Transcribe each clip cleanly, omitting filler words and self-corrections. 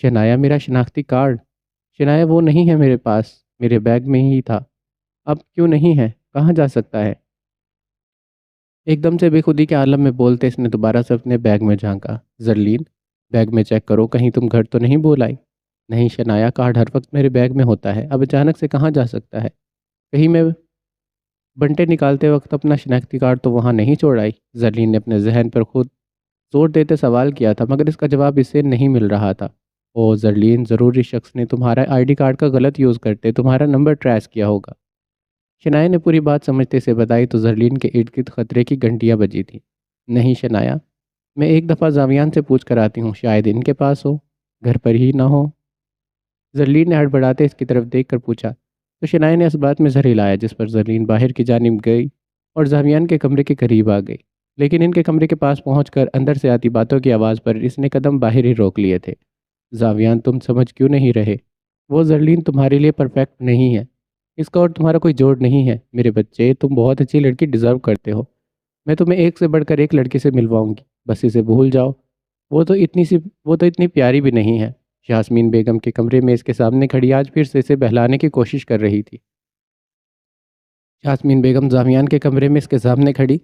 شنایا میرا شناختی کارڈ؟ شنایا وہ نہیں ہے میرے پاس، میرے بیگ میں ہی تھا۔ اب کیوں نہیں ہے؟ کہاں جا سکتا ہے؟ ایک دم سے بے خودی کے عالم میں بولتے اس نے دوبارہ سے اپنے بیگ میں جھانکا۔ زرلین، بیگ میں چیک کرو، کہیں تم گھر تو نہیں بول آئی؟ نہیں شنایا، کارڈ ہر وقت میرے بیگ میں ہوتا ہے، اب اچانک سے کہاں جا سکتا ہے؟ کہیں میں بنٹے نکالتے وقت اپنا شناختی کارڈ تو وہاں نہیں چھوڑ آئی؟ زرلین نے اپنے ذہن پر خود زور دیتے سوال کیا تھا، مگر اس کا جواب اسے نہیں مل رہا تھا۔ او زرلین، ضروری شخص نے تمہارا آئی ڈی کارڈ کا غلط یوز کرتے تمہارا نمبر ٹریس کیا ہوگا۔ شنایا نے پوری بات سمجھتے سے بتائی تو زرلین کے ارد گرد خطرے کی گھنٹیاں بجی تھیں۔ نہیں شنایا، میں ایک دفعہ زاویان سے پوچھ کر آتی ہوں، شاید ان کے پاس ہو، گھر پر ہی نہ ہو۔ زرلین نے ہڑبڑاتے اس کی طرف دیکھ کر پوچھا تو شنایا نے اس بات میں زر ہلایا، جس پر زرلین باہر کی جانب گئی اور زاویان کے کمرے کے قریب آ گئی۔ لیکن ان کے کمرے کے پاس پہنچ کر اندر سے آتی باتوں کی آواز پر اس نے قدم باہر ہی روک لیے تھے۔ زاویان، تم سمجھ کیوں نہیں رہے؟ وہ زرلین تمہارے لیے پرفیکٹ نہیں ہے، اس کا اور تمہارا کوئی جوڑ نہیں ہے۔ میرے بچے، تم بہت اچھی لڑکی ڈیزرو کرتے ہو، میں تمہیں ایک سے بڑھ کر ایک لڑکی سے ملواؤں گی، بس اسے بھول جاؤ۔ وہ تو اتنی پیاری بھی نہیں ہے۔ یاسمین بیگم کے کمرے میں اس کے سامنے کھڑی آج پھر سے اسے بہلانے کی کوشش کر رہی تھی۔ یاسمین بیگم زاویان کے کمرے میں اس کے سامنے کھڑی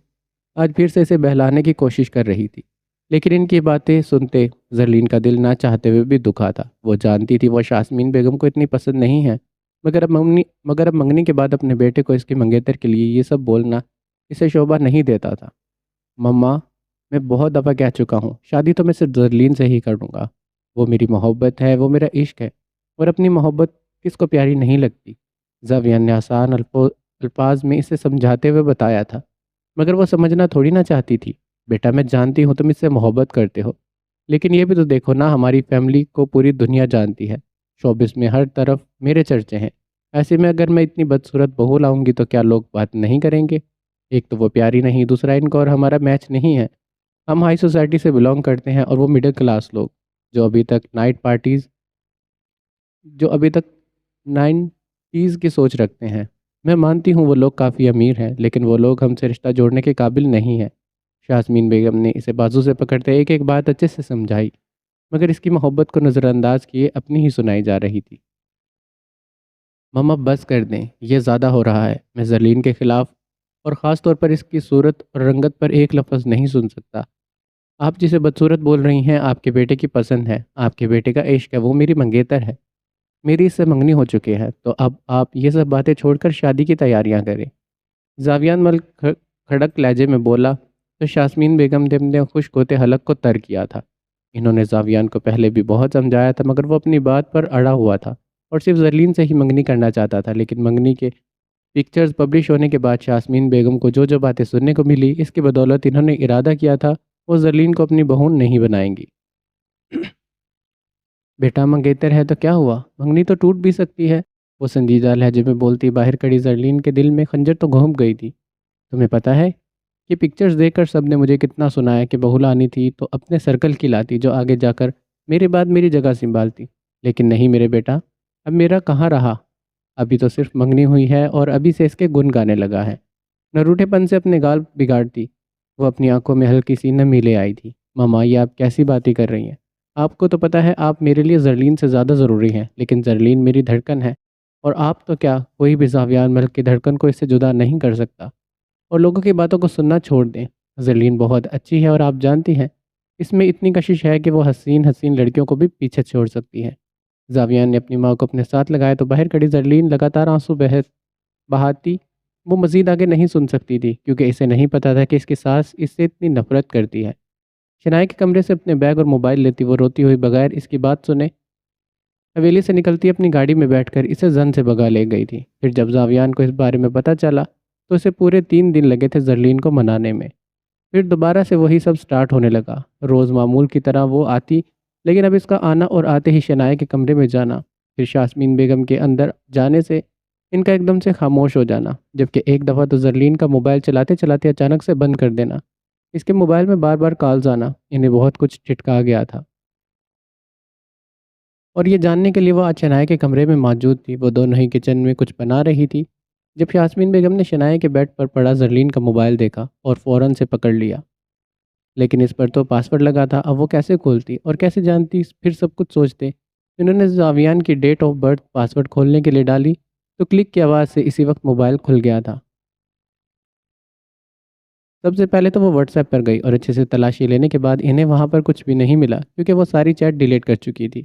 آج پھر سے اسے بہلانے کی کوشش کر رہی تھی، لیکن ان کی باتیں سنتے زرلین کا دل نہ چاہتے ہوئے بھی دکھا تھا۔ وہ جانتی تھی وہ یاسمین بیگم کو اتنی پسند نہیں ہے، مگر اب منگنی کے بعد اپنے بیٹے کو اس کی منگیتر کے لیے یہ سب بولنا اسے شوبھا نہیں دیتا تھا۔ مما، میں بہت دفعہ کہہ چکا ہوں، شادی تو میں صرف زرلین سے ہی کروں گا۔ وہ میری محبت ہے، وہ میرا عشق ہے، اور اپنی محبت کس کو پیاری نہیں لگتی؟ زاویان نے آسان الفاظ میں اسے سمجھاتے ہوئے بتایا تھا، مگر وہ سمجھنا تھوڑی نہ چاہتی تھی۔ بیٹا، میں جانتی ہوں تم اس سے محبت کرتے ہو، لیکن یہ بھی تو دیکھو نا، ہماری فیملی کو پوری دنیا جانتی ہے، شوبس میں ہر طرف میرے چرچے ہیں۔ ایسے میں اگر میں اتنی بدصورت بہو لاؤں گی تو کیا لوگ بات نہیں کریں گے؟ ایک تو وہ پیاری نہیں، دوسرا ان کا اور ہمارا میچ نہیں ہے۔ ہم ہائی سوسائٹی سے بلونگ کرتے ہیں اور وہ مڈل کلاس لوگ جو ابھی تک نائٹ پارٹیز جو ابھی تک 90s کی سوچ رکھتے ہیں۔ میں مانتی ہوں وہ لوگ کافی امیر ہیں، لیکن وہ لوگ ہم سے رشتہ جوڑنے کے قابل نہیں ہیں۔ یاسمین بیگم نے اسے بازو سے پکڑتے ایک ایک بات اچھے سے سمجھائی، مگر اس کی محبت کو نظر انداز کیے اپنی ہی سنائی جا رہی تھی۔ مما بس کر دیں، یہ زیادہ ہو رہا ہے۔ میں زرلین کے خلاف اور خاص طور پر اس کی صورت اور رنگت پر ایک لفظ نہیں سن سکتا۔ آپ جسے بدصورت بول رہی ہیں آپ کے بیٹے کی پسند ہے، آپ کے بیٹے کا عشق ہے، وہ میری منگیتر ہے، میری اس سے منگنی ہو چکی ہے، تو اب آپ یہ سب باتیں چھوڑ کر شادی کی تیاریاں کریں۔ زاویان کھڑک لہجے میں بولا تو یاسمین بیگم نے اپنے خشک ہوتے حلق کو تر کیا تھا۔ انہوں نے زاویان کو پہلے بھی بہت سمجھایا تھا، مگر وہ اپنی بات پر اڑا ہوا تھا اور صرف زرلین سے ہی منگنی کرنا چاہتا تھا۔ لیکن منگنی کے پکچرز پبلش ہونے کے بعد یاسمین بیگم کو جو جو باتیں سننے کو ملی، اس کی بدولت انہوں نے ارادہ کیا تھا وہ زرلین کو اپنی بہو نہیں بنائیں گی۔ بیٹا، منگیتر ہے تو کیا ہوا، منگنی تو ٹوٹ بھی سکتی ہے، وہ سنجیدہ لہجے میں بولتی باہر کھڑی زرلین کے دل میں خنجر تو گھونپ گئی تھی۔ تمہیں پتہ ہے کہ پکچرز دیکھ کر سب نے مجھے کتنا سنایا کہ بہو لانی تھی تو اپنے سرکل کی لاتی جو آگے جا کر میرے بعد میری جگہ سنبھالتی، لیکن نہیں میرے بیٹا، اب میرا کہاں رہا، ابھی تو صرف منگنی ہوئی ہے اور ابھی سے اس کے گن گانے لگا ہے۔ نہ روٹھے پن سے اپنے گال بگاڑتی، وہ اپنی آنکھوں میں ہلکی سی نمی لے آئی تھی۔ ماما، یہ آپ کیسی باتیں کر رہی ہیں؟ آپ کو تو پتہ ہے آپ میرے لیے زرلین سے زیادہ ضروری ہیں، لیکن زرلین میری دھڑکن ہے، اور آپ تو کیا کوئی بھی زاویان ملک کی دھڑکن کو اس سے جدا نہیں کر سکتا۔ اور لوگوں کی باتوں کو سننا چھوڑ دیں، زرلین بہت اچھی ہے اور آپ جانتی ہیں اس میں اتنی کشش ہے کہ وہ حسین حسین لڑکیوں کو بھی پیچھے چھوڑ سکتی ہے۔ زاویان نے اپنی ماں کو اپنے ساتھ لگایا تو باہر کھڑی زرلین لگاتار آنسو بہاتی وہ مزید آگے نہیں سن سکتی تھی، کیونکہ اسے نہیں پتا تھا کہ اس کی ساس اس سے اتنی نفرت کرتی ہے۔ شنائی کے کمرے سے اپنے بیگ اور موبائل لیتی وہ روتی ہوئی بغیر اس کی بات سنے حویلی سے نکلتی اپنی گاڑی میں بیٹھ کر اسے زن سے بگا لے گئی تھی۔ پھر جب زاویان کو اس بارے میں پتہ چلا تو اسے پورے 3 دن لگے تھے زرلین کو منانے میں۔ پھر دوبارہ سے وہی سب سٹارٹ ہونے لگا، روز معمول کی طرح وہ آتی، لیکن اب اس کا آنا اور آتے ہی شنائی کے کمرے میں جانا، پھر یاسمین بیگم کے اندر جانے سے ان کا ایک دم سے خاموش ہو جانا، جبکہ ایک دفعہ تو زرلین کا موبائل چلاتے چلاتے اچانک سے بند کر دینا، اس کے موبائل میں بار بار کالز آنا، انہیں بہت کچھ چھٹکا گیا تھا۔ اور یہ جاننے کے لیے وہ آج شنائی کے کمرے میں موجود تھی۔ وہ دونوں ہی کچن میں کچھ بنا رہی تھی جب یاسمین بیگم نے شنائی کے بیڈ پر پڑا زرلین کا موبائل دیکھا اور فوراً سے پکڑ لیا، لیکن اس پر تو پاسورڈ لگا تھا، اب وہ کیسے کھولتی اور کیسے جانتی؟ پھر سب کچھ سوچتے انہوں نے زاویان کی ڈیٹ آف برتھ پاسورڈ کھولنے کے لیے ڈالی تو کلک کی آواز سے اسی وقت موبائل کھل گیا تھا۔ سب سے پہلے تو وہ واٹس ایپ پر گئی اور اچھے سے تلاشی لینے کے بعد انہیں وہاں پر کچھ بھی نہیں ملا کیونکہ وہ ساری چیٹ ڈیلیٹ کر چکی تھی۔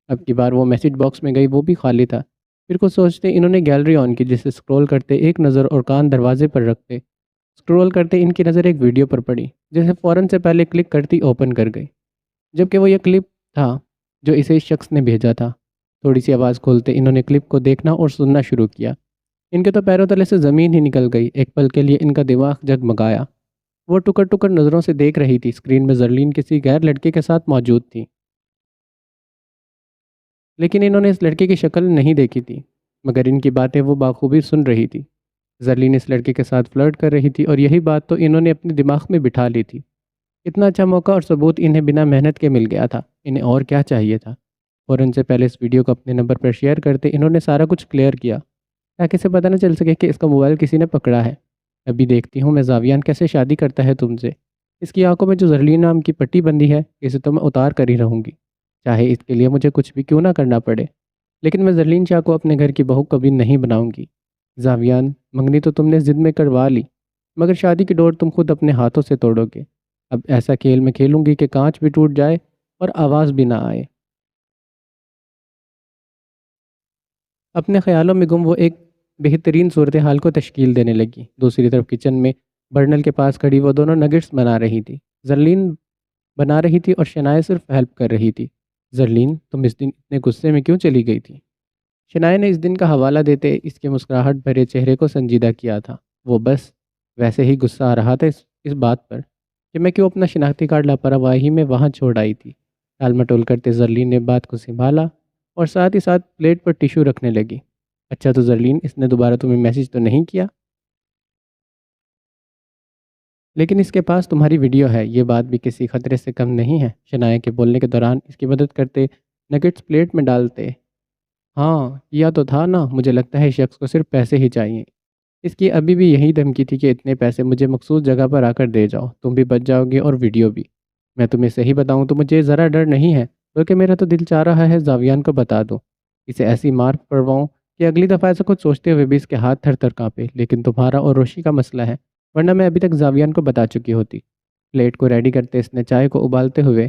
اب کی بار وہ میسج باکس میں گئی، وہ بھی خالی تھا۔ پھر کچھ سوچتے انہوں نے گیلری آن کی، جسے اسکرول کرتے ایک نظر اور کان دروازے پر رکھتے اسکرول کرتے ان کی نظر ایک ویڈیو پر پڑی، جسے فوراً سے پہلے کلک کرتی اوپن کر گئی، جبکہ وہ یہ کلپ تھا جو اسے اس شخص نے بھیجا تھا۔ تھوڑی سی آواز کھولتے انہوں نے کلپ کو دیکھنا اور سننا شروع کیا۔ ان کے تو پیروں تلے سے زمین ہی نکل گئی۔ ایک پل کے لیے ان کا دماغ جگمگایا۔ وہ ٹکر ٹکر نظروں سے دیکھ رہی تھی۔ اسکرین میں زرلین کسی غیر لڑکے کے ساتھ موجود تھی، لیکن انہوں نے اس لڑکے کی شکل نہیں دیکھی تھی، مگر ان کی باتیں وہ بخوبی سن رہی تھی۔ زرلین اس لڑکے کے ساتھ فلرٹ کر رہی تھی اور یہی بات تو انہوں نے اپنے دماغ میں بٹھا لی تھی۔ اتنا اچھا موقع اور ثبوت انہیں بنا محنت کے مل گیا تھا، انہیں اور کیا چاہیے تھا؟ فوراً سے پہلے اس ویڈیو کو اپنے نمبر پر شیئر کرتے انہوں نے سارا کچھ کلیئر کیا، تاکہ اسے پتہ نہ چل سکے کہ اس کا موبائل کسی نے پکڑا ہے۔ ابھی دیکھتی ہوں میں زاویان کیسے شادی کرتا ہے تم سے۔ اس کی آنکھوں میں جو زرلین نام کی پٹی بندی ہے، اسے تو میں اتار کر ہی رہوں گی، چاہے اس کے لیے مجھے کچھ بھی کیوں نہ کرنا پڑے۔ لیکن میں زرلین شاہ کو اپنے گھر کی بہو کبھی نہیں بناؤں گی۔ زاویان، منگنی تو تم نے ضد میں کروا لی، مگر شادی کی ڈور تم خود اپنے ہاتھوں سے توڑو گے۔ اب ایسا کھیل میں کھیلوں گی کہ کانچ بھی ٹوٹ جائے اور آواز بھی نہ آئے۔ اپنے خیالوں میں گم وہ ایک بہترین صورتحال کو تشکیل دینے لگی۔ دوسری طرف کچن میں برنل کے پاس کھڑی وہ دونوں نگٹس بنا رہی تھی۔ زرلین بنا رہی تھی اور شنائے صرف ہیلپ کر رہی تھی۔ زرلین، تم اس دن اتنے غصے میں کیوں چلی گئی تھی؟ شنائے نے اس دن کا حوالہ دیتے اس کے مسکراہٹ بھرے چہرے کو سنجیدہ کیا تھا۔ وہ بس ویسے ہی غصہ آ رہا تھا اس بات پر کہ میں کیوں اپنا شناختی کارڈ لاپرواہی میں وہاں چھوڑ آئی تھی۔ ٹال مٹول کرتے زرلین نے بات کو سنبھالا اور ساتھ ہی ساتھ پلیٹ پر ٹیشو رکھنے لگی۔ اچھا تو زرلین، اس نے دوبارہ تمہیں میسج تو نہیں کیا؟ لیکن اس کے پاس تمہاری ویڈیو ہے، یہ بات بھی کسی خطرے سے کم نہیں ہے۔ شنایا کے بولنے کے دوران اس کی مدد کرتے نگٹس پلیٹ میں ڈالتے۔ ہاں کیا تو تھا نا، مجھے لگتا ہے اس شخص کو صرف پیسے ہی چاہیے۔ اس کی ابھی بھی یہی دھمکی تھی کہ اتنے پیسے مجھے مخصوص جگہ پر آ کر دے جاؤ، تم بھی بچ جاؤ گے اور ویڈیو بھی۔ میں تمہیں صحیح بتاؤں تو مجھے ذرا ڈر نہیں ہے، بلکہ میرا تو دل چاہ رہا ہے زاویان کو بتا دو، اسے ایسی مار پڑواؤں کہ اگلی دفعہ ایسا کچھ سوچتے ہوئے بھی اس کے ہاتھ تھر تھر کانپے۔ لیکن تمہارا اور روشی کا مسئلہ ہے، ورنہ میں ابھی تک زاویان کو بتا چکی ہوتی۔ پلیٹ کو ریڈی کرتے اس نے چائے کو ابالتے ہوئے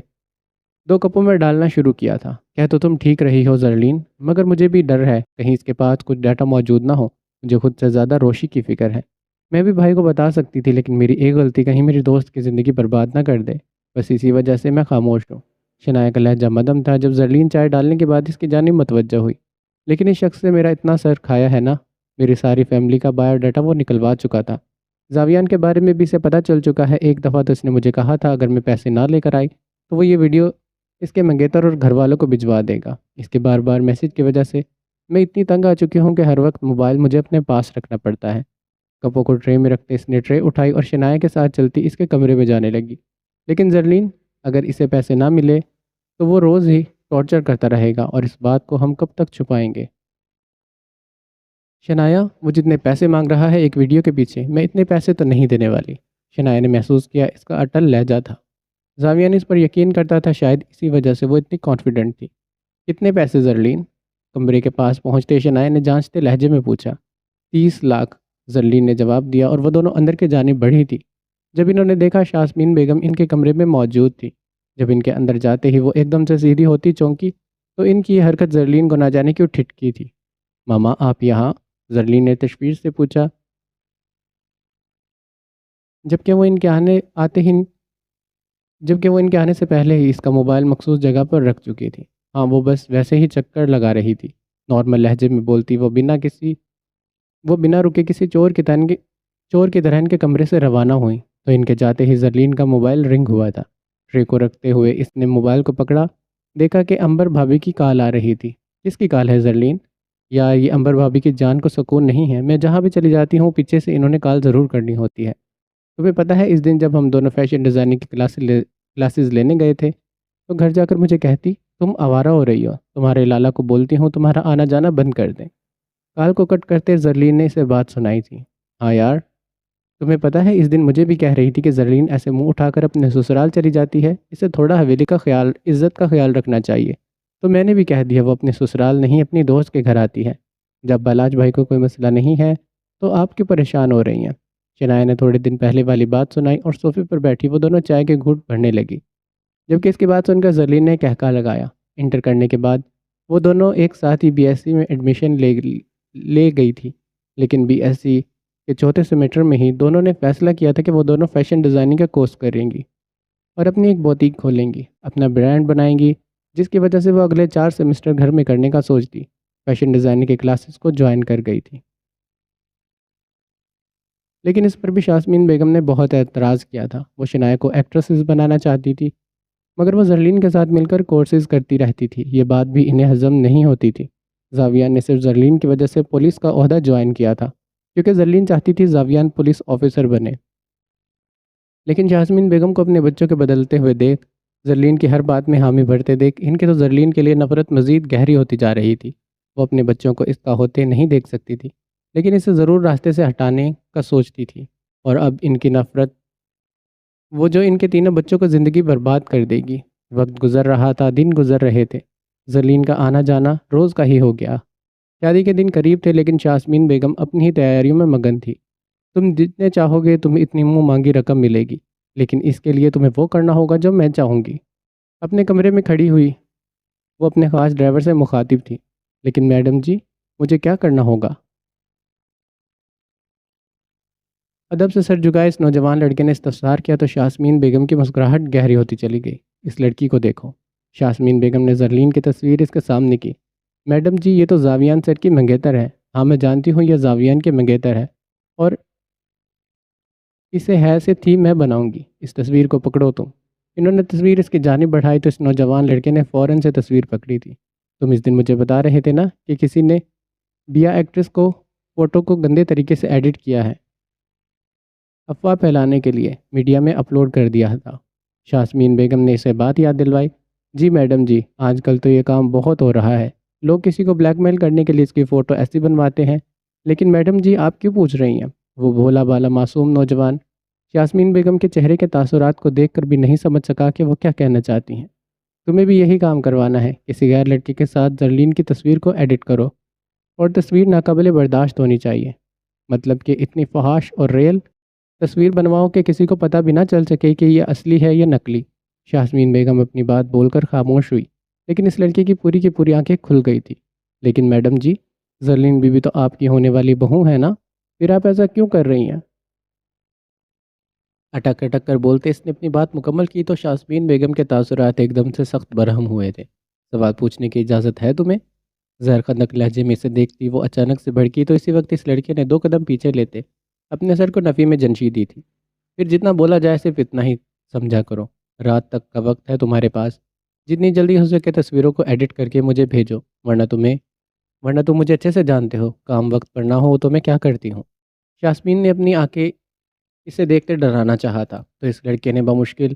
2 کپوں میں ڈالنا شروع کیا تھا۔ کہہ تو تم ٹھیک رہی ہو زرلین، مگر مجھے بھی ڈر ہے کہیں اس کے پاس کچھ ڈیٹا موجود نہ ہو۔ مجھے خود سے زیادہ روشی کی فکر ہے۔ میں بھی بھائی کو بتا سکتی تھی، لیکن میری ایک غلطی کہیں میری دوست کی زندگی برباد نہ کر دے، بس اسی وجہ سے میں خاموش ہوں۔ شنایا کا لہجہ مدم تھا جب زرلین چائے ڈالنے کے بعد اس کی جانب متوجہ ہوئی۔ لیکن اس شخص سے میرا اتنا سر کھایا ہے نا، میری ساری فیملی کا بایو ڈیٹا وہ نکلوا چکا تھا۔ زاویان کے بارے میں بھی اسے پتہ چل چکا ہے۔ ایک دفعہ تو اس نے مجھے کہا تھا اگر میں پیسے نہ لے کر آئی تو وہ یہ ویڈیو اس کے منگیتر اور گھر والوں کو بھجوا دے گا۔ اس کے بار بار میسج کی وجہ سے میں اتنی تنگ آ چکی ہوں کہ ہر وقت موبائل مجھے اپنے پاس رکھنا پڑتا ہے۔ کپوں کو ٹرے میں رکھتے اس نے ٹرے اٹھائی اور شنایا کے ساتھ چلتی اس کے کمرے میں جانے لگی۔ لیکن زرلین، اگر اسے پیسے نہ ملے تو وہ روز ہی ٹارچر کرتا رہے گا، اور اس بات کو ہم کب تک چھپائیں گے؟ شنایا، وہ جتنے پیسے مانگ رہا ہے ایک ویڈیو کے پیچھے، میں اتنے پیسے تو نہیں دینے والی۔ شنایا نے محسوس کیا اس کا اٹل لہجہ تھا۔ زاویان اس پر یقین کرتا تھا، شاید اسی وجہ سے وہ اتنی کانفیڈنٹ تھی۔ کتنے پیسے زرلین؟ کمرے کے پاس پہنچتے شنایا نے جانچتے لہجے میں پوچھا۔ 30 لاکھ، زرلین نے جواب دیا، اور وہ دونوں اندر کی جانب بڑھی تھی جب انہوں نے دیکھا شاسمین بیگم ان کے کمرے میں موجود تھی۔ جب ان کے اندر جاتے ہی وہ ایک دم سے سیدھی ہوتی چونکی تو ان کی یہ حرکت زرلین کو نہ جانے کیوں ٹھٹکی تھی۔ ماما آپ یہاں؟ زرلین نے تشویش سے پوچھا، جبکہ وہ ان کے آنے آتے ہی جبکہ وہ ان کے آنے سے پہلے ہی اس کا موبائل مخصوص جگہ پر رکھ چکی تھی۔ ہاں، وہ بس ویسے ہی چکر لگا رہی تھی، نارمل لہجے میں بولتی وہ بنا رکے کسی چور کی طرح ان کے کمرے سے روانہ ہوئیں تو ان کے جاتے ہی زرلین کا موبائل رنگ ہوا تھا۔ ٹرے کو رکھتے ہوئے اس نے موبائل کو پکڑا، دیکھا کہ امبر بھابھی کی کال آ رہی تھی۔ کس کی کال ہے زرلین؟ یا یہ امبر بھابھی کی جان کو سکون نہیں ہے؟ میں جہاں بھی چلی جاتی ہوں پیچھے سے انہوں نے کال ضرور کرنی ہوتی ہے۔ تمہیں پتہ ہے اس دن جب ہم دونوں فیشن ڈیزائننگ کی کلاسز لینے گئے تھے تو گھر جا کر مجھے کہتی تم آوارہ ہو رہی ہو، تمہارے لالا کو بولتی ہوں تمہارا آنا جانا بند کر دیں۔ کال کو کٹ کرتے زرلین نے اسے بات سنائی تھی۔ ہاں یار، تمہیں پتہ ہے اس دن مجھے بھی کہہ رہی تھی کہ زرلین ایسے منہ اٹھا کر اپنے سسرال چلی جاتی ہے، اسے تھوڑا حویلی کا خیال، عزت کا خیال رکھنا چاہیے۔ تو میں نے بھی کہہ دیا وہ اپنے سسرال نہیں اپنی دوست کے گھر آتی ہے۔ جب بلاج بھائی کو کوئی مسئلہ نہیں ہے تو آپ کیوں پریشان ہو رہی ہیں؟ شنایا نے تھوڑے دن پہلے والی بات سنائی اور صوفے پر بیٹھی وہ دونوں چائے کے گھونٹ بھرنے لگی، جبکہ اس کی بات سن کر زرلین نے کہکا لگایا۔ انٹر کرنے کے بعد وہ دونوں ایک ساتھ ہی بی ایس سی میں ایڈمیشن لے گئی تھی، لیکن بی ایس سی کے چوتھے سیمیسٹر میں ہی دونوں نے فیصلہ کیا تھا کہ وہ دونوں فیشن ڈیزائننگ کا کورس کریں گی اور اپنی ایک بوتیک کھولیں گی، اپنا برانڈ بنائیں گی، جس کی وجہ سے وہ اگلے 4 سیمسٹر گھر میں کرنے کا سوچتی فیشن ڈیزائننگ کے کلاسز کو جوائن کر گئی تھی۔ لیکن اس پر بھی شاسمین بیگم نے بہت اعتراض کیا تھا۔ وہ شنایا کو ایکٹریسز بنانا چاہتی تھی، مگر وہ زرلین کے ساتھ مل کر کورسز کرتی رہتی تھی۔ یہ بات بھی انہیں ہضم نہیں ہوتی تھی۔ زاویان نے صرف زرلین کی وجہ سے پولیس کا عہدہ جوائن کیا تھا، کیونکہ زرلین چاہتی تھی زاویان پولیس آفیسر بنے۔ لیکن جاسمین بیگم کو اپنے بچوں کے بدلتے ہوئے دیکھ، زرلین کی ہر بات میں حامی بھرتے دیکھ، ان کی تو زرلین کے لیے نفرت مزید گہری ہوتی جا رہی تھی۔ وہ اپنے بچوں کو اس کا ہوتے نہیں دیکھ سکتی تھی، لیکن اسے ضرور راستے سے ہٹانے کا سوچتی تھی، اور اب ان کی نفرت وہ جو ان کے تینوں بچوں کو زندگی برباد کر دے گی۔ وقت گزر رہا تھا، دن گزر رہے تھے، زرلین کا آنا جانا روز کا ہی ہو گیا۔ شادی کے دن قریب تھے، لیکن شاسمین بیگم اپنی ہی تیاریوں میں مگن تھی۔ تم جتنے چاہو گے تمہیں اتنی منہ مانگی رقم ملے گی، لیکن اس کے لیے تمہیں وہ کرنا ہوگا جو میں چاہوں گی۔ اپنے کمرے میں کھڑی ہوئی وہ اپنے خاص ڈرائیور سے مخاطب تھی، لیکن میڈم جی مجھے کیا کرنا ہوگا؟ ادب سے سر جھکائے اس نوجوان لڑکے نے استفسار کیا تو شاسمین بیگم کی مسکراہٹ گہری ہوتی چلی گئی۔ اس لڑکی کو دیکھو۔ شاسمین بیگم نے زرلین کی تصویر اس کے سامنے کی۔ میڈم جی یہ تو زاویان سر کی منگیتر ہے۔ ہاں میں جانتی ہوں یہ زاویان کی منگیتر ہے، اور اسے ہے سے تھی میں بناؤں گی۔ اس تصویر کو پکڑو تم۔ انہوں نے تصویر اس کی جانب بڑھائی تو اس نوجوان لڑکے نے فوراً سے تصویر پکڑی تھی۔ تم اس دن مجھے بتا رہے تھے نا کہ کسی نے بیا ایکٹریس کو فوٹو کو گندے طریقے سے ایڈٹ کیا ہے، افواہ پھیلانے کے لیے میڈیا میں اپلوڈ کر دیا تھا۔ شاسمین بیگم نے اسے بات یاد دلوائی۔ جی میڈم جی، آج کل تو یہ کام بہت ہو رہا ہے، لوگ کسی کو بلیک میل کرنے کے لیے اس کی فوٹو ایسی بنواتے ہیں۔ لیکن میڈم جی آپ کیوں پوچھ رہی ہیں؟ وہ بھولا بالا معصوم نوجوان یاسمین بیگم کے چہرے کے تاثرات کو دیکھ کر بھی نہیں سمجھ سکا کہ وہ کیا کہنا چاہتی ہیں۔ تمہیں بھی یہی کام کروانا ہے، کسی غیر لڑکی کے ساتھ زرلین کی تصویر کو ایڈٹ کرو، اور تصویر ناقابل برداشت ہونی چاہیے، مطلب کہ اتنی فحش اور ریل تصویر بنواؤ کہ کسی کو پتہ بھی نہ چل سکے کہ یہ اصلی ہے یا نقلی۔ یاسمین بیگم اپنی بات بول کر خاموش ہوئی، لیکن اس لڑکی کی پوری آنکھیں کھل گئی تھی۔ لیکن میڈم جی، زرلین بیوی تو آپ کی ہونے والی بہو ہے نا، پھر آپ ایسا کیوں کر رہی ہیں؟ اٹک اٹک کر بولتے اس نے اپنی بات مکمل کی تو شاسمین بیگم کے تاثرات ایک دم سے سخت برہم ہوئے تھے۔ سوال پوچھنے کی اجازت ہے تمہیں؟ زہر خندق لہجے میں اسے دیکھتی وہ اچانک سے بھڑکی تو اسی وقت اس لڑکے نے 2 قدم پیچھے لیتے اپنے سر کو نفی میں جنشی دی تھی۔ پھر جتنا بولا جائے صرف اتنا ہی سمجھا کرو، رات تک کا وقت ہے تمہارے پاس، جتنی جلدی ہو سکے تصویروں کو ایڈٹ کر کے مجھے بھیجو، ورنہ تم مجھے اچھے سے جانتے ہو کام وقت پر نہ ہو تو میں کیا کرتی ہوں۔ یاسمین نے اپنی آنکھیں اسے دیکھتے ڈرانا چاہا تھا تو اس لڑکے نے بمشکل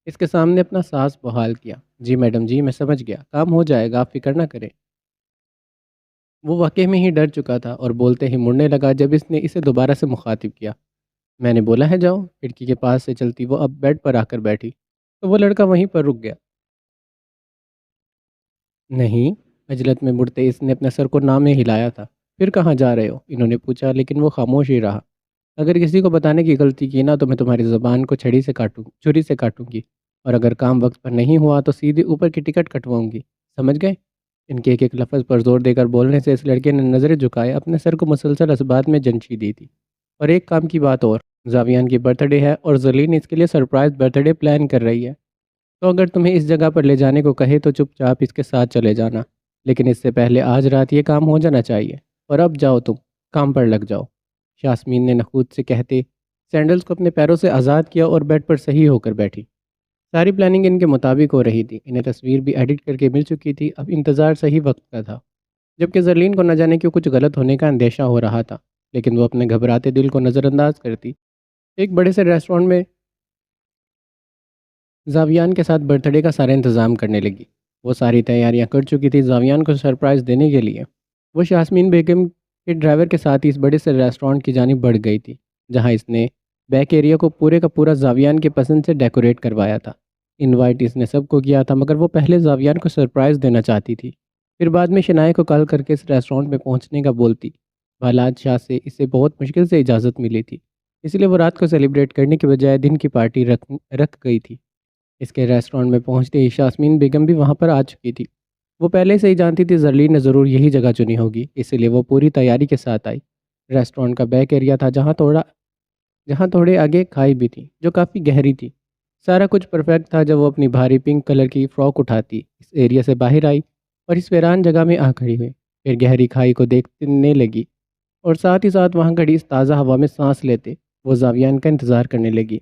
اس کے سامنے اپنا سانس بحال کیا۔ جی میڈم جی میں سمجھ گیا، کام ہو جائے گا، آپ فکر نہ کریں۔ وہ واقعے میں ہی ڈر چکا تھا اور بولتے ہی مڑنے لگا جب اس نے اسے دوبارہ سے مخاطب کیا۔ میں نے بولا ہے جاؤ۔ کھڑکی کے پاس سے چلتی وہ اب بیڈ پر آ کر بیٹھی تو وہ لڑکا وہیں پر رک گیا۔ نہیں، عجلت میں مڑتے اس نے اپنے سر کو نہ میں ہلایا تھا۔ پھر کہاں جا رہے ہو؟ انہوں نے پوچھا، لیکن وہ خاموش ہی رہا۔ اگر کسی کو بتانے کی غلطی کی نا تو میں تمہاری زبان کو چھری سے کاٹوں گی، اور اگر کام وقت پر نہیں ہوا تو سیدھے اوپر کی ٹکٹ کٹواؤں گی، سمجھ گئے؟ ان کے ایک ایک لفظ پر زور دے کر بولنے سے اس لڑکے نے نظریں جھکائے اپنے سر کو مسلسل اسبات میں جنشی دی تھی۔ اور ایک کام کی بات اور، زاویان کی برتھ ڈے ہے اور زرلین اس کے لیے سرپرائز برتھ ڈے پلان کر رہی ہے، تو اگر تمہیں اس جگہ پر لے جانے کو کہے تو چپ چاپ اس کے ساتھ چلے جانا، لیکن اس سے پہلے آج رات یہ کام ہو جانا چاہیے، اور اب جاؤ تم کام پر لگ جاؤ۔ یاسمین نے نخوت سے کہتے سینڈلز کو اپنے پیروں سے آزاد کیا اور بیڈ پر صحیح ہو کر بیٹھی۔ ساری پلاننگ ان کے مطابق ہو رہی تھی، انہیں تصویر بھی ایڈٹ کر کے مل چکی تھی، اب انتظار صحیح وقت کا تھا، جبکہ زرلین کو نہ جانے کیوں کچھ غلط ہونے کا اندیشہ ہو رہا تھا، لیکن وہ اپنے گھبراتے دل کو نظر انداز کرتی ایک بڑے سے ریسٹورینٹ میں زاویان کے ساتھ برتھ ڈے کا سارا انتظام کرنے لگی۔ وہ ساری تیاریاں کر چکی تھی زاویان کو سرپرائز دینے کے لیے۔ وہ یاسمین بیگم کے ڈرائیور کے ساتھ ہی اس بڑے سے ریسٹورینٹ کی جانب بڑھ گئی تھی، جہاں اس نے بیک ایریا کو پورے کا پورا زاویان کے پسند سے ڈیکوریٹ کروایا تھا۔ انوائٹ اس نے سب کو کیا تھا، مگر وہ پہلے زاویان کو سرپرائز دینا چاہتی تھی۔ پھر بعد میں شنائے کو کال کر کے اس ریسٹورانٹ میں پہنچنے کا بولتی۔ بالاد شاہ سے اسے بہت مشکل سے اجازت ملی تھی، اس لیے وہ رات کو سیلیبریٹ کرنے کے بجائے دن کی پارٹی رکھ گئی تھی۔ اس کے ریسٹورانٹ میں پہنچتے ہی شاسمین بیگم بھی وہاں پر آ چکی تھی۔ وہ پہلے سے ہی جانتی تھی زرلین نے ضرور یہی جگہ چنی ہوگی، اس لیے وہ پوری تیاری کے ساتھ آئی۔ ریسٹورانٹ کا بیک ایریا تھا جہاں تھوڑے آگے کھائی بھی تھی جو کافی گہری تھی۔ سارا کچھ پرفیکٹ تھا جب وہ اپنی بھاری پنک کلر کی فراک اٹھاتی اس ایریا سے باہر آئی اور اس ویران جگہ میں آ کھڑی ہوئی۔ پھر گہری کھائی کو دیکھنے لگی اور ساتھ ہی ساتھ وہاں کھڑی اس تازہ ہوا میں سانس لیتے وہ زاویان کا انتظار کرنے لگی،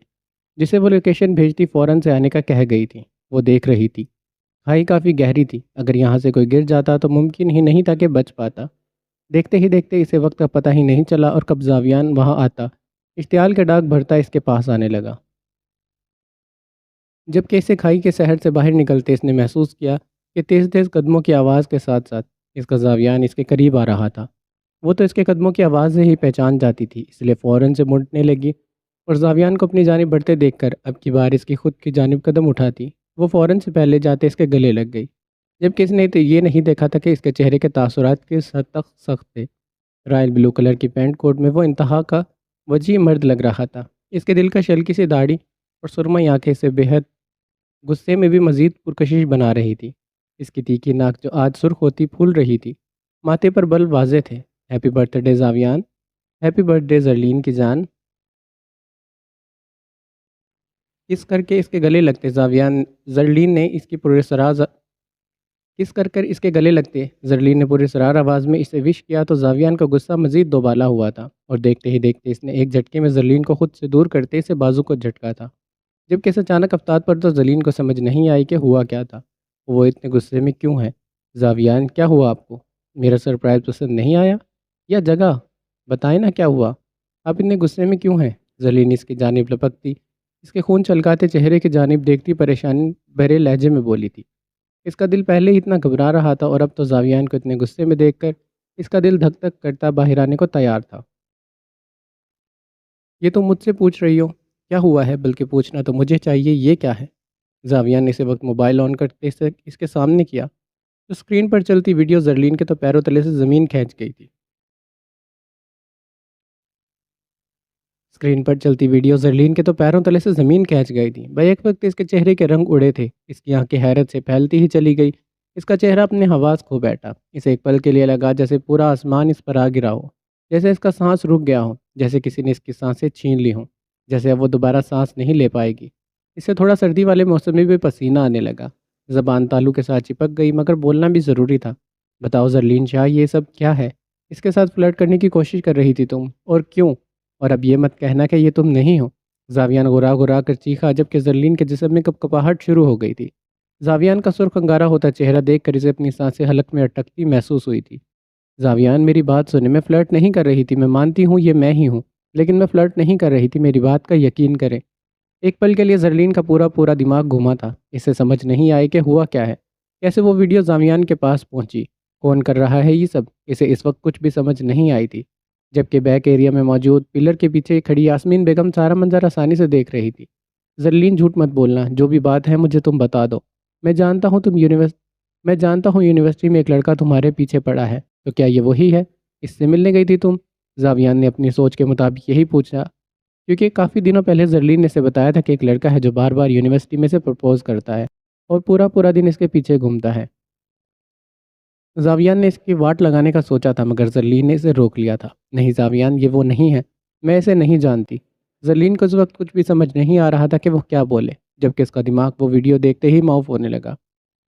جسے وہ لوکیشن بھیجتی فوراً سے آنے کا کہہ گئی تھی۔ وہ دیکھ رہی تھی کھائی کافی گہری تھی، اگر یہاں سے کوئی گر جاتا تو ممکن ہی نہیں تھا کہ بچ پاتا۔ دیکھتے ہی دیکھتے اسے وقت کا پتہ ہی نہیں چلا اور کب زاویان وہاں آتا، اشتعال کا ڈاک بھرتا اس کے پاس آنے لگا۔ جب کہ اسے کھائی کے شہر سے باہر نکلتے اس نے محسوس کیا کہ تیز تیز قدموں کی آواز کے ساتھ ساتھ اس کا زاویان اس کے قریب آ رہا تھا۔ وہ تو اس کے قدموں کی آواز سے ہی پہچان جاتی تھی، اس لیے فوراً سے مڑنے لگی اور زاویان کو اپنی جانب بڑھتے دیکھ کر اب کی بار اس کی خود کی جانب قدم اٹھاتی وہ فوراً سے پہلے جاتے اس کے گلے لگ گئی، جبکہ اس نے تو یہ نہیں دیکھا تھا کہ اس کے چہرے کے تاثرات کس حد تک سخت تھے۔ رائل بلو کلر کی پینٹ کوٹ میں وہ انتہا کا وجیح مرد لگ رہا تھا۔ اس کے دل کا شلکی سی داڑھی اور سرمئی آنکھیں اسے بےحد غصے میں بھی مزید پرکشش بنا رہی تھی۔ اس کی تیکھی ناک جو آج سرخ ہوتی پھول رہی تھی، ماتھے پر بل واضح تھے۔ Happy birthday Zaviyan, happy birthday Zarleen کی جان، کس کر کے اس کے گلے لگتے زرلین نے اس کی پرسراز کس کر کر اس کے گلے لگتے زرلین نے پورے سرار آواز میں اسے وش کیا تو زاویان کا غصہ مزید دوبالا ہوا تھا اور دیکھتے ہی دیکھتے اس نے ایک جھٹکے میں زرلین کو خود سے دور کرتے اسے بازو کو جھٹکا تھا، جبکہ اس اچانک افتاد پر تو زرلین کو سمجھ نہیں آئی کہ ہوا کیا تھا، وہ اتنے غصے میں کیوں ہے۔ زاویان کیا ہوا آپ کو؟ میرا سرپرائز پسند نہیں آیا یا جگہ؟ بتائیں نا کیا ہوا، آپ اتنے غصے میں کیوں ہیں؟ زرلین اس کی جانب لپکتی اس کے خون چھلکاتے چہرے کی جانب دیکھتی پریشانی بھرے لہجے میں بولی تھی۔ اس کا دل پہلے ہی اتنا گھبرا رہا تھا اور اب تو زاویان کو اتنے غصے میں دیکھ کر اس کا دل دھک دھک کرتا باہر آنے کو تیار تھا۔ یہ تم مجھ سے پوچھ رہی ہو کیا ہوا ہے، بلکہ پوچھنا تو مجھے چاہیے یہ کیا ہے؟ زاویان نے اسے وقت موبائل آن کرتے سے اس کے سامنے کیا تو اسکرین پر چلتی ویڈیو زرلین کے تو پیروں تلے سے زمین کھینچ گئی تھی۔ اسکرین پر چلتی ویڈیو زرلین کے تو پیروں تلے سے زمین کھینچ گئی تھی۔ بیک وقت اس کے چہرے کے رنگ اڑے تھے، اس کی آنکھیں حیرت سے پھیلتی ہی چلی گئی، اس کا چہرہ اپنے حواس کھو بیٹھا۔ اسے ایک پل کے لیے لگا جیسے پورا آسمان اس پر آ گرا ہو، جیسے اس کا سانس رک گیا ہو، جیسے کسی نے اس کی سانسیں چھین لی ہوں، جیسے اب وہ دوبارہ سانس نہیں لے پائے گی۔ اسے تھوڑا سردی والے موسم میں بھی پسینہ آنے لگا، زبان تالو کے ساتھ چپک گئی، مگر بولنا بھی ضروری تھا۔ بتاؤ زرلین شاہ، یہ سب کیا ہے؟ اس کے ساتھ فلرٹ کرنے کی کوشش کر رہی تھی تم، اور کیوں؟ اور اب یہ مت کہنا کہ یہ تم نہیں ہو۔ زاویان گھرا گھرا کر چیخا، جبکہ زرلین کے جسم میں کپکپاہٹ شروع ہو گئی تھی۔ زاویان کا سرخ انگارا ہوتا چہرہ دیکھ کر اسے اپنی سانسیں حلق میں اٹکتی محسوس ہوئی تھی۔ زاویان میری بات سنیں، میں فلرٹ نہیں کر رہی تھی، میں مانتی ہوں یہ میں ہی ہوں، لیکن میں فلرٹ نہیں کر رہی تھی، میری بات کا یقین کریں۔ ایک پل کے لیے زرلین کا پورا دماغ گھوما تھا، اسے سمجھ نہیں آئی کہ ہوا کیا ہے، کیسے وہ ویڈیو زاویان کے پاس پہنچی، کون کر رہا ہے یہ سب، اسے اس وقت کچھ بھی سمجھ نہیں آئی تھی، جبکہ بیک ایریا میں موجود پلر کے پیچھے کھڑی یاسمین بیگم سارا منظر آسانی سے دیکھ رہی تھی۔ زرلین جھوٹ مت بولنا، جو بھی بات ہے مجھے تم بتا دو، میں جانتا ہوں یونیورسٹی میں ایک لڑکا تمہارے پیچھے پڑا ہے، تو کیا یہ وہی ہے؟ اس سے ملنے گئی تھی تم؟ زاویان نے اپنی سوچ کے مطابق یہی پوچھا، کیونکہ کافی دنوں پہلے زرلین نے اسے بتایا تھا کہ ایک لڑکا ہے جو بار بار یونیورسٹی میں سے پرپوز کرتا ہے اور پورا دن اس کے پیچھے گھومتا ہے۔ زاویان نے اس کی واٹ لگانے کا سوچا تھا، مگر زرلین نے اسے روک لیا تھا۔ نہیں زاویان، یہ وہ نہیں ہے، میں اسے نہیں جانتی۔ زرلین کو اس وقت کچھ بھی سمجھ نہیں آ رہا تھا کہ وہ کیا بولے، جبکہ اس کا دماغ وہ ویڈیو دیکھتے ہی معاف ہونے لگا۔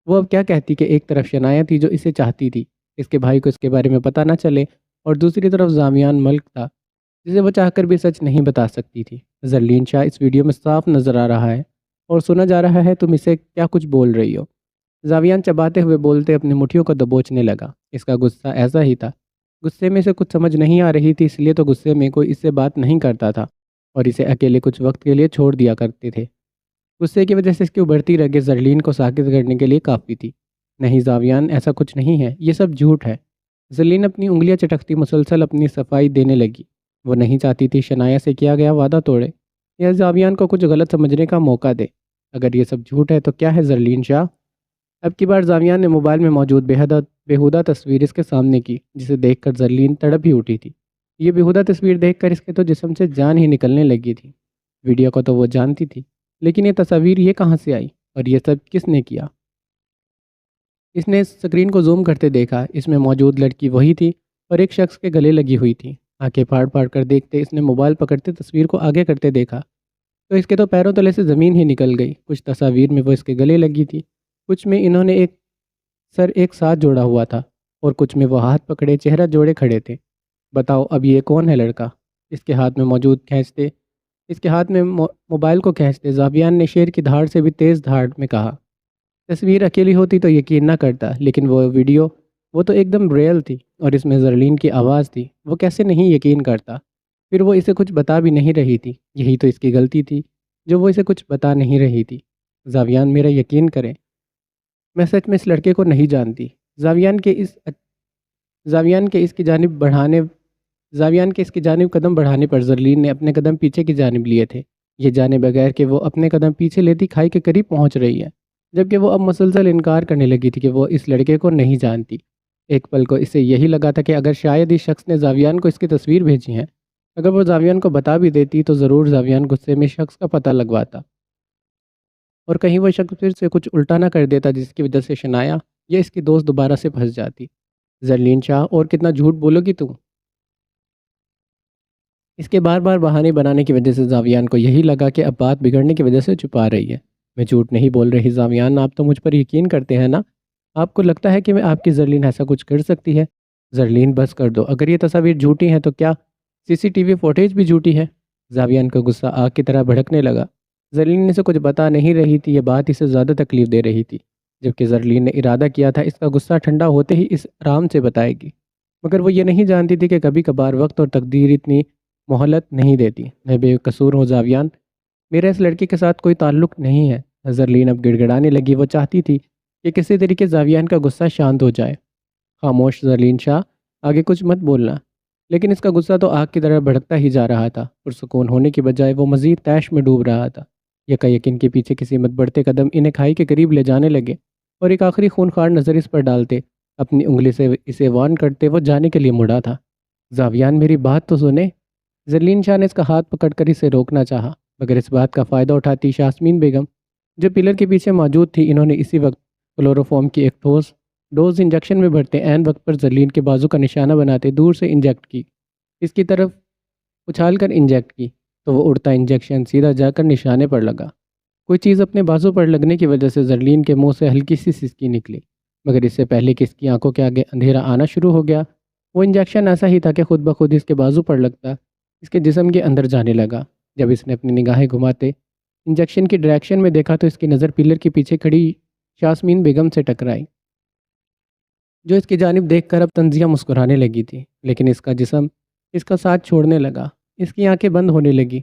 وہ اب کیا کہتی کہ ایک طرف شنایا تھی جو اسے چاہتی تھی اس کے بھائی کو اس کے بارے میں پتہ نہ چلے، اور دوسری طرف زاویان ملک تھا جسے وہ چاہ کر بھی سچ نہیں بتا سکتی تھی۔ زرلین شاہ، اس ویڈیو میں صاف نظر آ رہا ہے اور سنا جا رہا ہے تم اسے کیا کچھ بول رہی ہو۔ زاویان چباتے ہوئے بولتے اپنی مٹھیوں کو دبوچنے لگا۔ اس کا غصہ ایسا ہی تھا، غصے میں سے کچھ سمجھ نہیں آ رہی تھی، اس لیے تو غصے میں کوئی اس سے بات نہیں کرتا تھا اور اسے اکیلے کچھ وقت کے لیے چھوڑ دیا کرتے تھے۔ غصے کی وجہ سے اس کی ابھرتی رگیں زرلین کو ساکت کرنے کے لیے کافی تھی۔ نہیں زاویان، ایسا کچھ نہیں ہے، یہ سب جھوٹ ہے۔ زرلین اپنی انگلیاں چٹکتی مسلسل اپنی صفائی دینے لگی۔ وہ نہیں چاہتی تھی شنایا سے کیا گیا وعدہ توڑے یا زاویان کو کچھ غلط سمجھنے کا موقع دے۔ اگر یہ سب جھوٹ ہے تو کیا ہے زرلین شاہ؟ اب کی بار زاویان نے موبائل میں موجود بیہودہ تصویر اس کے سامنے کی، جسے دیکھ کر زرلین تڑپ ہی اٹھی تھی۔ یہ بیہودہ تصویر دیکھ کر اس کے تو جسم سے جان ہی نکلنے لگی تھی۔ ویڈیو کو تو وہ جانتی تھی، لیکن یہ تصاویر یہ کہاں سے آئی اور یہ سب کس نے کیا؟ اس نے اسکرین کو زوم کرتے دیکھا، اس میں موجود لڑکی وہی تھی اور ایک شخص کے گلے لگی ہوئی تھی۔ آنکھیں پھاڑ پھاڑ کر دیکھتے اس نے موبائل پکڑتے تصویر کو آگے کرتے دیکھا تو اس کے تو پیروں تلے سے زمین ہی نکل گئی۔ کچھ تصاویر میں وہ اس کے گلے لگی تھی، کچھ میں انہوں نے ایک سر ایک ساتھ جوڑا ہوا تھا اور کچھ میں وہ ہاتھ پکڑے چہرہ جوڑے کھڑے تھے۔ بتاؤ اب یہ کون ہے لڑکا؟ اس کے ہاتھ میں موجود کھینچتے اس کے ہاتھ میں موبائل کو کھینچتے زاویان نے شیر کی دھاڑ سے بھی تیز دھاڑ میں کہا۔ تصویر اکیلی ہوتی تو یقین نہ کرتا، لیکن وہ ویڈیو وہ تو ایک دم ریئل تھی اور اس میں زرلین کی آواز تھی۔ وہ کیسے نہیں یقین کرتا؟ پھر وہ اسے کچھ بتا بھی نہیں رہی تھی، یہی تو اس کی غلطی تھی جو وہ اسے کچھ بتا نہیں رہی تھی۔ زاویان میرا یقین کریں، میں سچ میں اس لڑکے کو نہیں جانتی۔ زاویان کے اس زاویان کے اس کی جانب بڑھانے زاویان کے اس کی جانب قدم بڑھانے پر زرلین نے اپنے قدم پیچھے کی جانب لیے تھے، یہ جانے بغیر کہ وہ اپنے قدم پیچھے لیتی کھائی کے قریب پہنچ رہی ہے، جبکہ وہ اب مسلسل انکار کرنے لگی تھی کہ وہ اس لڑکے کو نہیں جانتی۔ ایک پل کو اسے یہی لگا تھا کہ اگر شاید اس شخص نے زاویان کو اس کی تصویر بھیجی ہے، اگر وہ زاویان کو بتا بھی دیتی تو ضرور زاویان غصے میں شخص کا پتہ لگواتا اور کہیں وہ شخص پھر سے کچھ الٹا نہ کر دیتا جس کی وجہ سے شنایا یا اس کی دوست دوبارہ سے پھنس جاتی۔ زرلین شاہ، اور کتنا جھوٹ بولو گی تم؟ اس کے بار بار بہانے بنانے کی وجہ سے زاویان کو یہی لگا کہ اب بات بگڑنے کی وجہ سے چھپا رہی ہے۔ میں جھوٹ نہیں بول رہی زاویان، آپ تو مجھ پر یقین کرتے ہیں نا؟ آپ کو لگتا ہے کہ میں آپ کی زرلین ایسا کچھ کر سکتی ہے؟ زرلین بس کر دو، اگر یہ تصاویر جھوٹی ہیں تو کیا CCTV فوٹیج بھی جھوٹی ہے؟ زاویان کا غصہ آگ کی طرح بھڑکنے لگا۔ زرلین اسے کچھ بتا نہیں رہی تھی، یہ بات اسے زیادہ تکلیف دے رہی تھی، جبکہ زرلین نے ارادہ کیا تھا اس کا غصہ ٹھنڈا ہوتے ہی اس آرام سے بتائے گی، مگر وہ یہ نہیں جانتی تھی کہ کبھی کبھار وقت اور تقدیر اتنی مہلت نہیں دیتی۔ میں بے قصور ہوں زاویان، میرا اس لڑکی کے ساتھ کوئی تعلق نہیں ہے۔ زرلین اب گڑ گڑانے لگی، وہ چاہتی تھی کہ کسی طریقے زاویان کا غصہ شانت ہو جائے۔ خاموش زرلین شاہ، آگے کچھ مت بولنا۔ لیکن اس کا غصہ تو آگ کی طرح بھڑکتا ہی جا رہا تھا، پرسکون ہونے کی بجائے وہ مزید طیش میں ڈوب رہا تھا۔ یکن کے پیچھے کسی مت بڑھتے قدم انہیں کھائی کے قریب لے جانے لگے اور ایک آخری خونخوار نظر اس پر ڈالتے اپنی انگلی سے اسے وارن کرتے وہ جانے کے لیے مڑا تھا۔ زاویان میری بات تو سنے۔ زرلین شاہ نے اس کا ہاتھ پکڑ کر اسے روکنا چاہا، مگر اس بات کا فائدہ اٹھاتی شاسمین بیگم جو پلر کے پیچھے موجود تھی، انہوں نے اسی وقت کلوروفارم کی ایک ٹھوس ڈوز انجیکشن میں بھرتے عین وقت پر زرلین کے بازو کا نشانہ بناتے دور سے انجیکٹ کی، اس کی طرف اچھال کر انجیکٹ کی تو وہ اڑتا انجیکشن سیدھا جا کر نشانے پر لگا۔ کوئی چیز اپنے بازو پر لگنے کی وجہ سے زرلین کے منہ سے ہلکی سی سسکی نکلی، مگر اس سے پہلے کہ اس کی آنکھوں کے آگے اندھیرا آنا شروع ہو گیا، وہ انجیکشن ایسا ہی تھا کہ خود بخود اس کے بازو پر لگتا اس کے جسم کے اندر جانے لگا۔ جب اس نے اپنی نگاہیں گھماتے انجیکشن کی ڈائریکشن میں دیکھا تو اس کی نظر پلر کے پیچھے کھڑی شاسمین بیگم سے ٹکرائی، جو اس کی جانب دیکھ کر اب تنزیہ مسکرانے لگی تھی، لیکن اس کا جسم اس کا ساتھ چھوڑنے لگا، اس کی آنکھیں بند ہونے لگی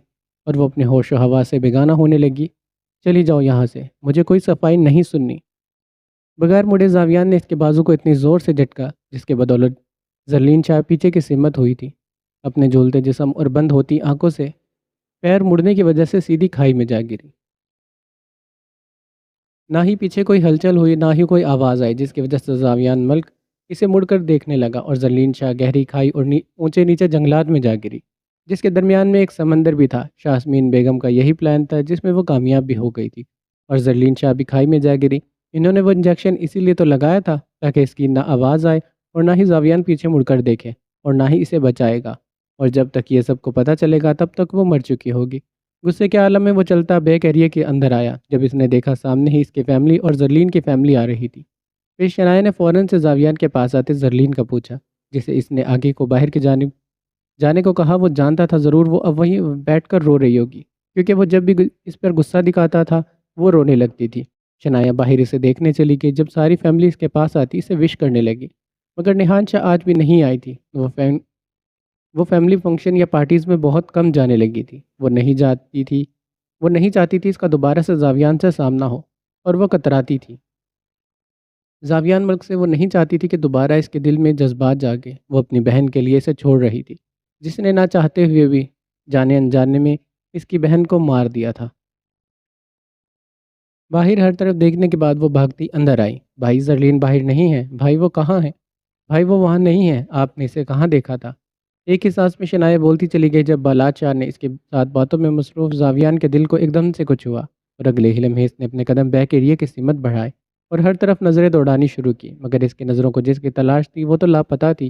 اور وہ اپنے ہوش و حواس سے بیگانہ ہونے لگی۔ چلی جاؤ یہاں سے، مجھے کوئی صفائی نہیں سننی۔ بغیر مڑے زاویان نے اس کے بازو کو اتنی زور سے جھٹکا جس کے بدولت زرلین شاہ پیچھے کی سمت ہوئی تھی، اپنے جھولتے جسم اور بند ہوتی آنکھوں سے پیر مڑنے کی وجہ سے سیدھی کھائی میں جا گری۔ نہ ہی پیچھے کوئی ہلچل ہوئی، نہ ہی کوئی آواز آئی، جس کی وجہ سے زاویان ملک اسے مڑ کر دیکھنے لگا اور زرلین شاہ گہری کھائی اور اونچے نیچے جنگلات میں جا گری، جس کے درمیان میں ایک سمندر بھی تھا۔ شاسمین بیگم کا یہی پلان تھا جس میں وہ کامیاب بھی ہو گئی تھی، اور زرلین شاہ بھی کھائی میں جا گری۔ انہوں نے وہ انجیکشن اسی لیے تو لگایا تھا تاکہ اس کی نہ آواز آئے اور نہ ہی زاویان پیچھے مڑ کر دیکھے اور نہ ہی اسے بچائے گا، اور جب تک یہ سب کو پتہ چلے گا تب تک وہ مر چکی ہوگی۔ غصے کے عالم میں وہ چلتا بیک ایریے کے اندر آیا جب اس نے دیکھا سامنے ہی اس کی فیملی اور زرلین کی فیملی آ رہی تھی۔ پھر شنایا نے فوراً سے زاویان کے پاس آتے زرلین کا پوچھا، جسے اس نے آگے کو باہر کی جانب جانے کو کہا۔ وہ جانتا تھا ضرور وہ اب وہیں بیٹھ کر رو رہی ہوگی، کیونکہ وہ جب بھی اس پر غصہ دکھاتا تھا وہ رونے لگتی تھی۔ شنایا باہر اسے دیکھنے چلی گئی، جب ساری فیملی اس کے پاس آتی اسے وش کرنے لگی، مگر نہان شاہ آج بھی نہیں آئی تھی۔ وہ فیملی فنکشن یا پارٹیز میں بہت کم جانے لگی تھی۔ وہ نہیں چاہتی تھی اس کا دوبارہ سے زاویان سے سامنا ہو، اور وہ کتراتی تھی۔ زاویان ملک سے وہ نہیں چاہتی تھی کہ دوبارہ اس کے دل میں جذبات جاگے۔ وہ اپنی بہن کے لیے اسے چھوڑ رہی تھی، جس نے نہ چاہتے ہوئے بھی جانے انجانے میں اس کی بہن کو مار دیا تھا۔ باہر ہر طرف دیکھنے کے بعد وہ بھاگتی اندر آئی۔ بھائی زرلین باہر نہیں ہے، بھائی وہ کہاں ہے؟ بھائی وہ وہاں نہیں ہے، آپ نے اسے کہاں دیکھا تھا؟ ایک ہی سانس میں شنایا بولتی چلی گئی جب بالاچ شاہ نے اس کے ساتھ باتوں میں مصروف زاویان کے دل کو ایک دم سے کچھ ہوا، اور اگلے ہی لمحے اس نے اپنے قدم بیک ایریا کی سمت بڑھائے اور ہر طرف نظریں دوڑانی شروع کی، مگر اس کی نظروں کو جس کی تلاش تھی وہ تو لاپتہ تھی۔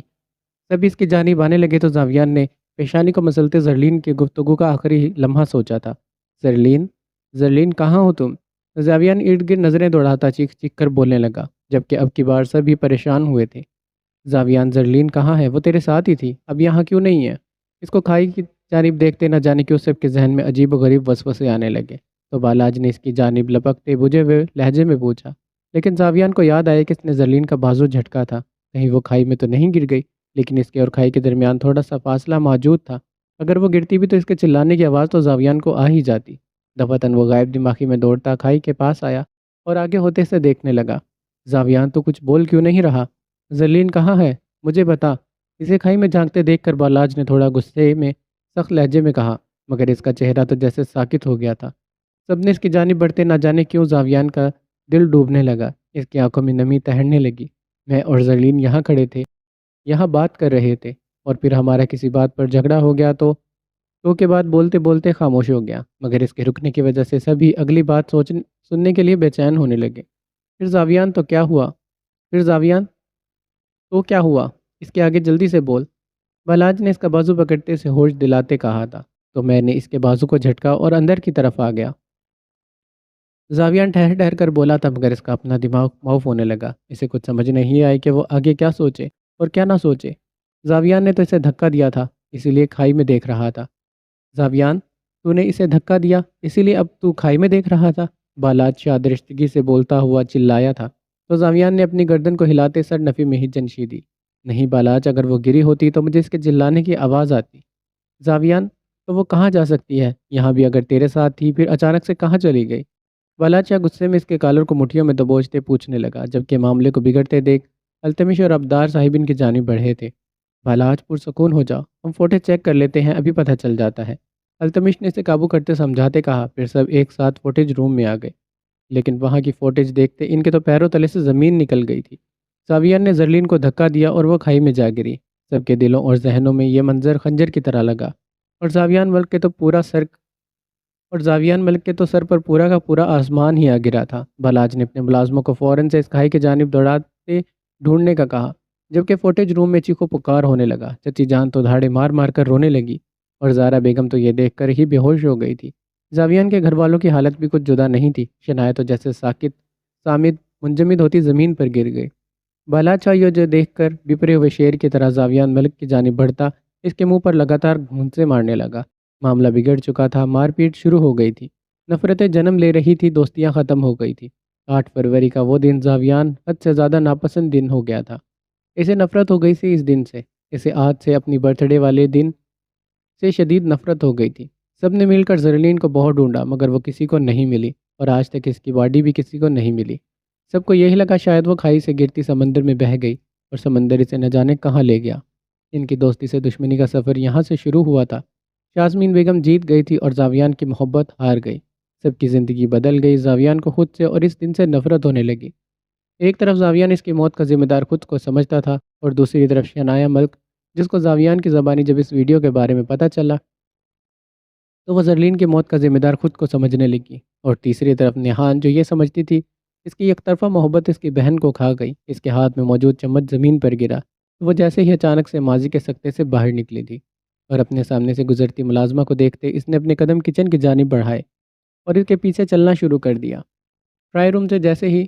سبھی اس کی جانب آنے لگے تو زاویان نے پیشانی کو مسلتے زرلین کی گفتگو کا آخری لمحہ سوچا تھا۔ زرلین، زرلین کہاں ہو تم؟ زاویان ارد گرد نظریں دوڑاتا چیخ چیخ کر بولنے لگا، جبکہ اب کی بار سبھی پریشان ہوئے تھے۔ زاویان، زرلین کہاں ہے؟ وہ تیرے ساتھ ہی تھی، اب یہاں کیوں نہیں ہے؟ اس کو کھائی کی جانب دیکھتے نہ جانے کیوں سب کے ذہن میں عجیب و غریب وسوسے آنے لگے، تو بالاج نے اس کی جانب لپکتے بجھے ہوئے لہجے میں پوچھا، لیکن زاویان کو یاد آیا کہ اس نے زرلین کا بازو جھٹکا تھا، کہیں وہ کھائی میں تو نہیں گر گئی؟ لیکن اس کے اور کھائی کے درمیان تھوڑا سا فاصلہ موجود تھا، اگر وہ گرتی بھی تو اس کے چلانے کی آواز تو زاویان کو آ ہی جاتی۔ دفعتاً وہ غائب دماغی میں دوڑتا کھائی کے پاس آیا اور آگے ہوتے سے دیکھنے لگا۔ زاویان تو کچھ بول کیوں نہیں رہا؟ زرلین کہاں ہے؟ مجھے بتا۔ اسے کھائی میں جھانکتے دیکھ کر بالاج نے تھوڑا غصے میں سخت لہجے میں کہا، مگر اس کا چہرہ تو جیسے ساکت ہو گیا تھا۔ سب نے اس کی جانب بڑھتے نہ جانے کیوں زاویان کا دل ڈوبنے لگا، اس کی آنکھوں میں نمی تہرنے لگی۔ میں اور زرلین یہاں کھڑے تھے، یہاں بات کر رہے تھے، اور پھر ہمارا کسی بات پر جھگڑا ہو گیا تو کے بعد بولتے بولتے خاموش ہو گیا، مگر اس کے رکنے کی وجہ سے سبھی اگلی بات سننے کے لیے بے چین ہونے لگے۔ پھر زاویان تو کیا ہوا؟ پھر زاویان تو کیا ہوا؟ اس کے آگے جلدی سے بول۔ بالاج نے اس کا بازو پکڑتے سے ہوش دلاتے کہا تھا، تو میں نے اس کے بازو کو جھٹکا اور اندر کی طرف آ گیا۔ زاویان ٹھہر ٹھہر کر بولا تھا، مگر اس کا اپنا دماغ معاف ہونے لگا، اسے کچھ سمجھ نہیں آئی کہ وہ آگے کیا سوچے اور کیا نہ سوچے۔ زاویان نے تو اسے دھکا دیا تھا، اسی لیے کھائی میں دیکھ رہا تھا۔ زاویان، تو نے اسے دھکا دیا اسی لیے اب تو کھائی میں دیکھ رہا تھا؟ بالاج شادرشتگی سے بولتا ہوا چلایا تھا، تو زاویان نے اپنی گردن کو ہلاتے سر نفی میں ہی جنشی دی۔ نہیں بالاج، اگر وہ گری ہوتی تو مجھے اس کے چلانے کی آواز آتی۔ زاویان، تو وہ کہاں جا سکتی ہے؟ یہاں بھی اگر تیرے ساتھ تھی پھر اچانک سے کہاں چلی گئی؟ بالاج غصے میں اس کے کالر کو مٹھیوں میں دبوچتے پوچھنے لگا، جبکہ معاملے کو بگڑتے دیکھ التمش اور ابدار صاحبین کی جانب بڑھے تھے۔ بالاج پرسکون ہو جاؤ، ہم فوٹیج چیک کر لیتے ہیں، ابھی پتہ چل جاتا ہے۔ التمش نے اسے قابو کرتے سمجھاتے کہا، پھر سب ایک ساتھ فوٹیج روم میں آ گئے، لیکن وہاں کی فوٹیج دیکھتے ان کے تو پیروں تلے سے زمین نکل گئی تھی۔ زاویان نے زرلین کو دھکا دیا اور وہ کھائی میں جا گری۔ سب کے دلوں اور ذہنوں میں یہ منظر خنجر کی طرح لگا، اور زاویان ملک کے تو سر پر پورا کا پورا آسمان ہی آ گرا تھا۔ بالاج نے اپنے ملازموں کو فوراً سے اس کھائی کی جانب دوڑاتے ڈھونڈنے کا کہا، جبکہ فوٹیج روم میں چیخو پکار ہونے لگا۔ چچی جان تو دھاڑے مار مار کر رونے لگی، اور زارا بیگم تو یہ دیکھ کر ہی بے ہوش ہو گئی تھی۔ زاویان کے گھر والوں کی حالت بھی کچھ جدا نہیں تھی، شنایا تو جیسے ساکت سامد منجمد ہوتی زمین پر گر گئی۔ بالاج یہ جو دیکھ کر بپرے ہوئے شیر کی طرح زاویان ملک کی جانب بڑھتا اس کے منہ پر لگاتار گھونسے مارنے لگا۔ معاملہ بگڑ چکا تھا، مار پیٹ شروع ہو گئی تھی، نفرتیں جنم لے رہی تھی، دوستیاں ختم ہو گئی تھی۔ 8 فروری کا وہ دن زاویان حد سے زیادہ ناپسند دن ہو گیا تھا۔ اسے نفرت ہو گئی تھی اس دن سے، اسے آج سے اپنی برتھ ڈے والے دن سے شدید نفرت ہو گئی تھی۔ سب نے مل کر زرلین کو بہت ڈھونڈا، مگر وہ کسی کو نہیں ملی، اور آج تک اس کی باڈی بھی کسی کو نہیں ملی۔ سب کو یہی لگا شاید وہ کھائی سے گرتی سمندر میں بہہ گئی، اور سمندر اسے نہ جانے کہاں لے گیا۔ ان کی دوستی سے دشمنی کا سفر یہاں سے شروع ہوا تھا۔ یاسمین بیگم جیت گئی تھی اور زاویان کی محبت ہار گئی۔ سب کی زندگی بدل گئی، زاویان کو خود سے اور اس دن سے نفرت ہونے لگی۔ ایک طرف زاویان اس کی موت کا ذمہ دار خود کو سمجھتا تھا، اور دوسری طرف شنایا ملک، جس کو زاویان کی زبانی جب اس ویڈیو کے بارے میں پتہ چلا تو وہ زرلین کی موت کا ذمہ دار خود کو سمجھنے لگی، اور تیسری طرف نیہان، جو یہ سمجھتی تھی اس کی یک طرفہ محبت اس کی بہن کو کھا گئی۔ اس کے ہاتھ میں موجود چمچ زمین پر گرا، وہ جیسے ہی اچانک سے ماضی کے سکتے سے باہر نکلی تھی، اور اپنے سامنے سے گزرتی ملازمہ کو دیکھتے اس نے اپنے قدم کچن کی جانب بڑھائے اور اس کے پیچھے چلنا شروع کر دیا۔ ٹرائی روم سے جیسے ہی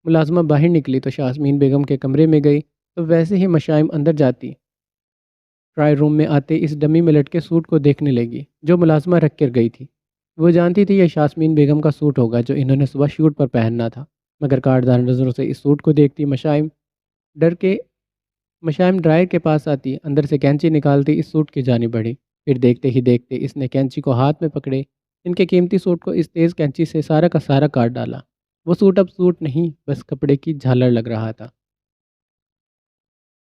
ملازمہ باہر نکلی تو یاسمین بیگم کے کمرے میں گئی، تو ویسے ہی مشائم اندر جاتی ٹرائی روم میں آتے اس ڈمی میں لٹکے سوٹ کو دیکھنے لگی جو ملازمہ رکھ کر گئی تھی۔ وہ جانتی تھی یہ یاسمین بیگم کا سوٹ ہوگا جو انہوں نے صبح شوٹ پر پہننا تھا، مگر کاٹدار نظروں سے اس سوٹ کو دیکھتی مشائم ڈرائر کے پاس آتی، اندر سے کینچی نکالتی اس سوٹ کی جانب بڑھی، پھر دیکھتے ہی دیکھتے اس نے کینچی کو ہاتھ میں پکڑے ان کے قیمتی سوٹ کو اس تیز کینچی سے سارا کا سارا کاٹ ڈالا۔ وہ سوٹ اب سوٹ نہیں، بس کپڑے کی جھالر لگ رہا تھا۔